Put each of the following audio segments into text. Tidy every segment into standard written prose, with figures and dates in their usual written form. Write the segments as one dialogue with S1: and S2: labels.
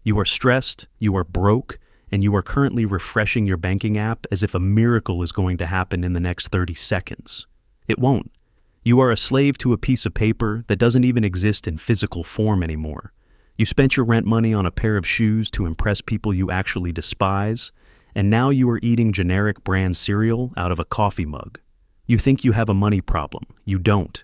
S1: You are stressed, you are broke, and you are currently refreshing your banking app as if a miracle is going to happen in the next 30 seconds. It won't. You are a slave to a piece of paper that doesn't even exist in physical form anymore. You spent your rent money on a pair of shoes to impress people you actually despise, and now you are eating generic brand cereal out of a coffee mug. You think you have a money problem. You don't.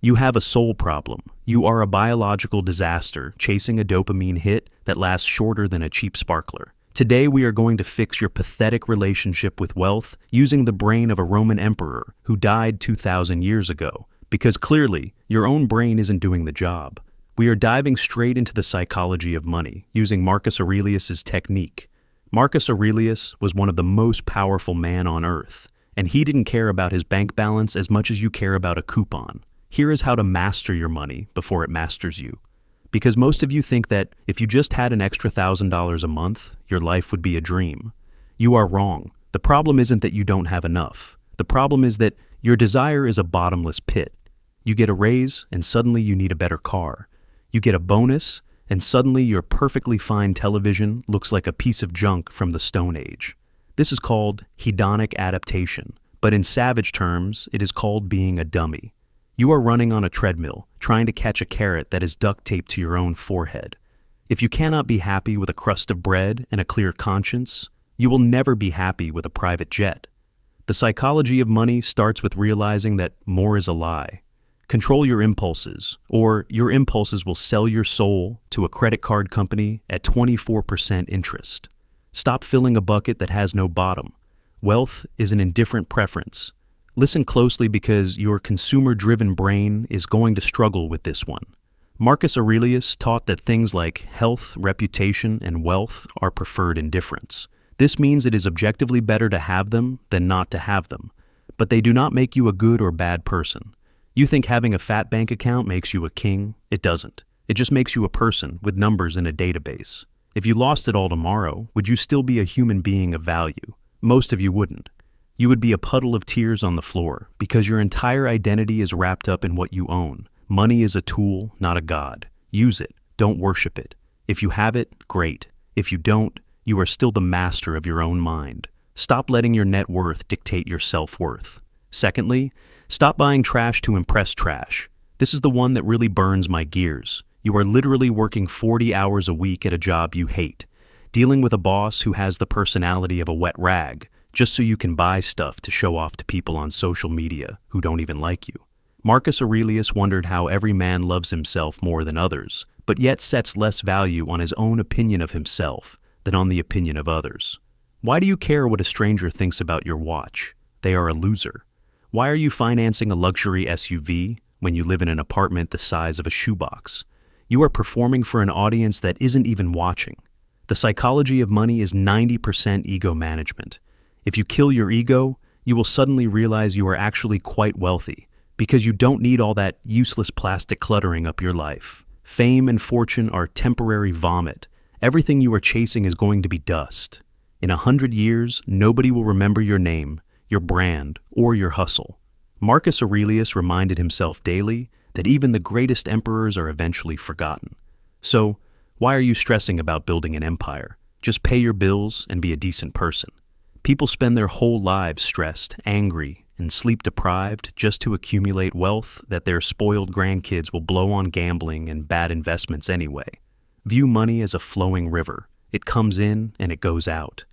S1: You have a soul problem. You are a biological disaster chasing a dopamine hit that lasts shorter than a cheap sparkler. Today we are going to fix your pathetic relationship with wealth using the brain of a Roman emperor who died 2,000 years ago, because clearly your own brain isn't doing the job. We are diving straight into the psychology of money using Marcus Aurelius's technique. Marcus Aurelius was one of the most powerful men on earth, and he didn't care about his bank balance as much as you care about a coupon. Here is how to master your money before it masters you. Because most of you think that if you just had an extra $1,000 a month, your life would be a dream. You are wrong. The problem isn't that you don't have enough. The problem is that your desire is a bottomless pit. You get a raise, and suddenly you need a better car. You get a bonus, and suddenly your perfectly fine television looks like a piece of junk from the Stone Age. This is called hedonic adaptation, but in savage terms, it is called being a dummy. You are running on a treadmill, trying to catch a carrot that is duct taped to your own forehead. If you cannot be happy with a crust of bread and a clear conscience, you will never be happy with a private jet. The psychology of money starts with realizing that more is a lie. Control your impulses, or your impulses will sell your soul to a credit card company at 24% interest. Stop filling a bucket that has no bottom. Wealth is an indifferent preference. Listen closely because your consumer-driven brain is going to struggle with this one. Marcus Aurelius taught that things like health, reputation, and wealth are preferred indifferents. This means it is objectively better to have them than not to have them, but they do not make you a good or bad person. You think having a fat bank account makes you a king? It doesn't. It just makes you a person with numbers in a database. If you lost it all tomorrow, would you still be a human being of value? Most of you wouldn't. You would be a puddle of tears on the floor because your entire identity is wrapped up in what you own. Money is a tool, not a god. Use it. Don't worship it. If you have it, great. If you don't, you are still the master of your own mind. Stop letting your net worth dictate your self-worth. Secondly, stop buying trash to impress trash. This is the one that really burns my gears. You are literally working 40 hours a week at a job you hate, dealing with a boss who has the personality of a wet rag, just so you can buy stuff to show off to people on social media who don't even like you. Marcus Aurelius wondered how every man loves himself more than others, but yet sets less value on his own opinion of himself than on the opinion of others. Why do you care what a stranger thinks about your watch? They are a loser. Why are you financing a luxury SUV when you live in an apartment the size of a shoebox? You are performing for an audience that isn't even watching. The psychology of money is 90% ego management. If you kill your ego, you will suddenly realize you are actually quite wealthy because you don't need all that useless plastic cluttering up your life. Fame and fortune are temporary vomit. Everything you are chasing is going to be dust. In 100 years, nobody will remember your name, your brand, or your hustle. Marcus Aurelius reminded himself daily that even the greatest emperors are eventually forgotten. So, why are you stressing about building an empire? Just pay your bills and be a decent person. People spend their whole lives stressed, angry, and sleep-deprived just to accumulate wealth that their spoiled grandkids will blow on gambling and bad investments anyway. View money as a flowing river. It comes in and it goes out.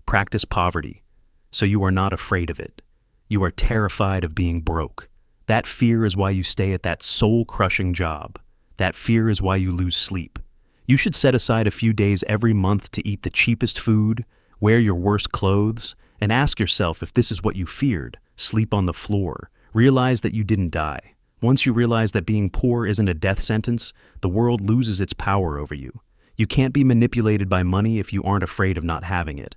S1: Practice poverty, so you are not afraid of it. You are terrified of being broke. That fear is why you stay at that soul-crushing job. That fear is why you lose sleep. You should set aside a few days every month to eat the cheapest food, wear your worst clothes, and ask yourself if this is what you feared. Sleep on the floor. Realize that you didn't die. Once you realize that being poor isn't a death sentence, the world loses its power over you. You can't be manipulated by money if you aren't afraid of not having it.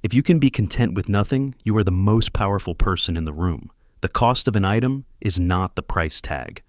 S1: If you can be content with nothing, you are the most powerful person in the room. The cost of an item is not the price tag.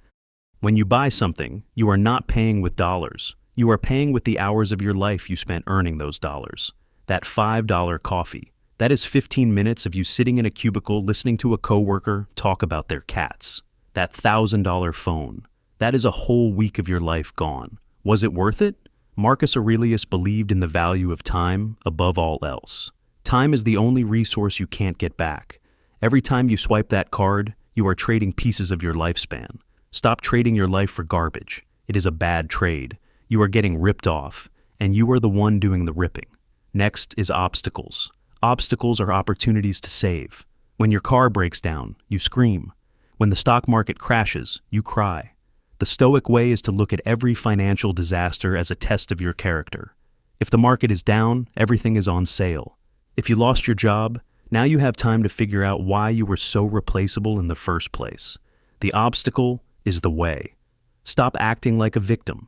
S1: When you buy something, you are not paying with dollars. You are paying with the hours of your life you spent earning those dollars. That $5 coffee, that is 15 minutes of you sitting in a cubicle listening to a coworker talk about their cats. That $1,000 phone, that is a whole week of your life gone. Was it worth it? Marcus Aurelius believed in the value of time above all else. Time is the only resource you can't get back. Every time you swipe that card, you are trading pieces of your lifespan. Stop trading your life for garbage. It is a bad trade. You are getting ripped off, and you are the one doing the ripping. Next is obstacles. Obstacles are opportunities to save. When your car breaks down, you scream. When the stock market crashes, you cry. The Stoic way is to look at every financial disaster as a test of your character. If the market is down, everything is on sale. If you lost your job, now you have time to figure out why you were so replaceable in the first place. The obstacle is the way. Stop acting like a victim.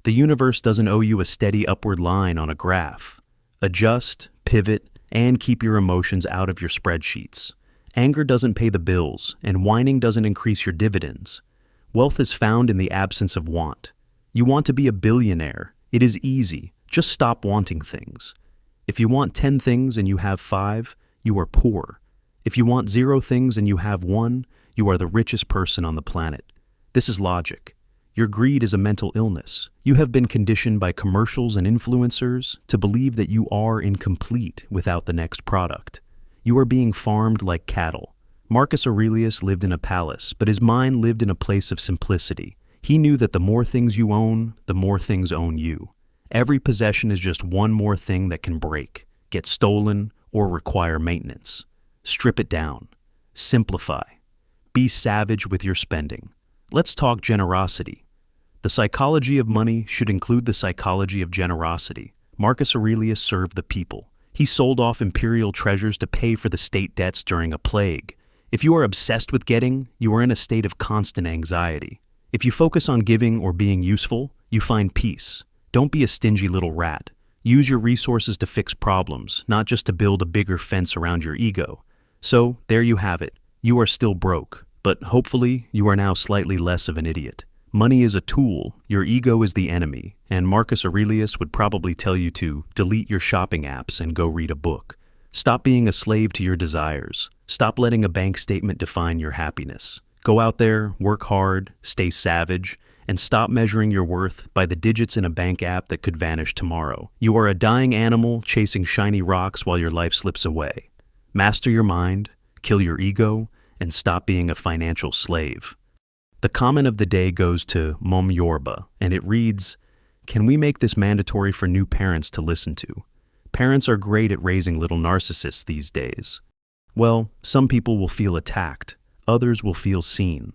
S1: The universe doesn't owe you a steady upward line on a graph. Adjust, pivot, and keep your emotions out of your spreadsheets. Anger doesn't pay the bills, and whining doesn't increase your dividends. Wealth is found in the absence of want. You want to be a billionaire. It is easy. Just stop wanting things. If you want 10 things and you have 5, you are poor. If you want 0 things and you have 1, you are the richest person on the planet. This is logic. Your greed is a mental illness. You have been conditioned by commercials and influencers to believe that you are incomplete without the next product. You are being farmed like cattle. Marcus Aurelius lived in a palace, but his mind lived in a place of simplicity. He knew that the more things you own, the more things own you. Every possession is just one more thing that can break, get stolen, or require maintenance. Strip it down. Simplify. Be savage with your spending. Let's talk generosity. The psychology of money should include the psychology of generosity. Marcus Aurelius served the people. He sold off imperial treasures to pay for the state debts during a plague. If you are obsessed with getting, you are in a state of constant anxiety. If you focus on giving or being useful, you find peace. Don't be a stingy little rat. Use your resources to fix problems, not just to build a bigger fence around your ego. So, there you have it. You are still broke, but hopefully you are now slightly less of an idiot. Money is a tool, your ego is the enemy, and Marcus Aurelius would probably tell you to delete your shopping apps and go read a book. Stop being a slave to your desires. Stop letting a bank statement define your happiness. Go out there, work hard, stay savage, and stop measuring your worth by the digits in a bank app that could vanish tomorrow. You are a dying animal chasing shiny rocks while your life slips away. Master your mind, kill your ego, and stop being a financial slave. The comment of the day goes to Mom Yorba, and it reads, "Can we make this mandatory for new parents to listen to? Parents are great at raising little narcissists these days." Well, some people will feel attacked, others will feel seen.